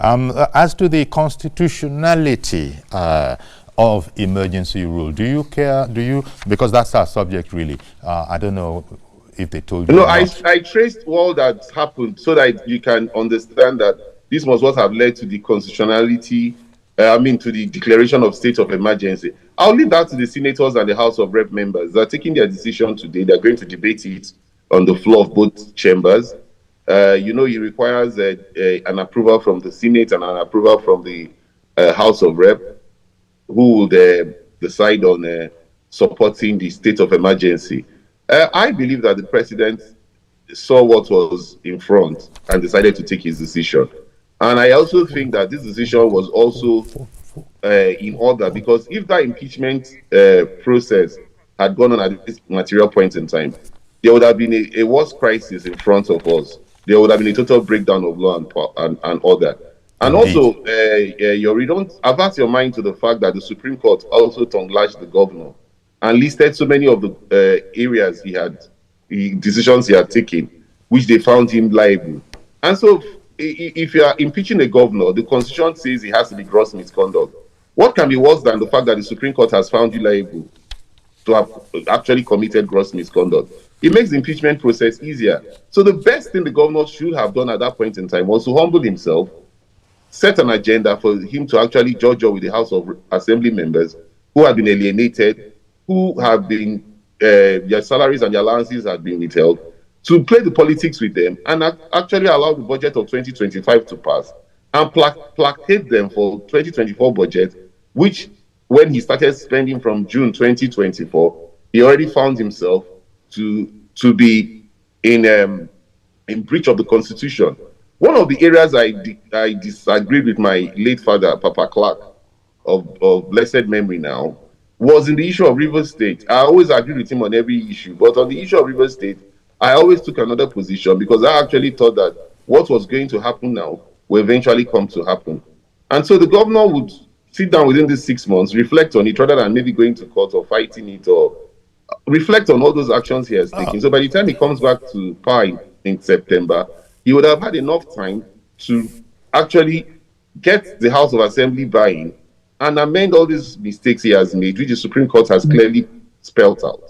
As to the constitutionality of emergency rule, do you care? Because that's our subject, really. I don't know if they told you. No, I traced all that happened so that you can understand that this was what have led to the constitutionality, to the declaration of state of emergency. I'll leave that to the senators and the House of Rep members. They're taking their decision today. They're going to debate it on the floor of both chambers. It requires an approval from the Senate and an approval from the House of Rep, who will decide on supporting the state of emergency. I believe that the president saw what was in front and decided to take his decision. And I also think that this decision was also in order, because if that impeachment process had gone on at this material point in time, there would have been a worse crisis in front of us. There would have been a total breakdown of law and order. And also, you don't avert your mind to the fact that the Supreme Court also tongue-lashed the governor and listed so many of the areas decisions he had taken, which they found him liable. And so, if you are impeaching a governor, the Constitution says it has to be gross misconduct. What can be worse than the fact that the Supreme Court has found you liable to have actually committed gross misconduct? It makes the impeachment process easier. So the best thing the governor should have done at that point in time was to humble himself, set an agenda for him to actually judge with the House of Assembly members who have been alienated, who have been, their salaries and their allowances have been withheld, to play the politics with them and actually allow the budget of 2025 to pass and placate them for 2024 budget, which when he started spending from June 2024, he already found himself to be in breach of the Constitution. One of the areas I disagreed with my late father, Papa Clark, of blessed memory now, was in the issue of Rivers State. I always agreed with him on every issue, but on the issue of Rivers State, I always took another position because I actually thought that what was going to happen now will eventually come to happen. And so the governor would sit down within these 6 months, reflect on it, rather than maybe going to court or fighting it, or reflect on all those actions he has taken. So by the time he comes back to power in September, he would have had enough time to actually get the House of Assembly buy-in and amend all these mistakes he has made, which the Supreme Court has clearly spelled out.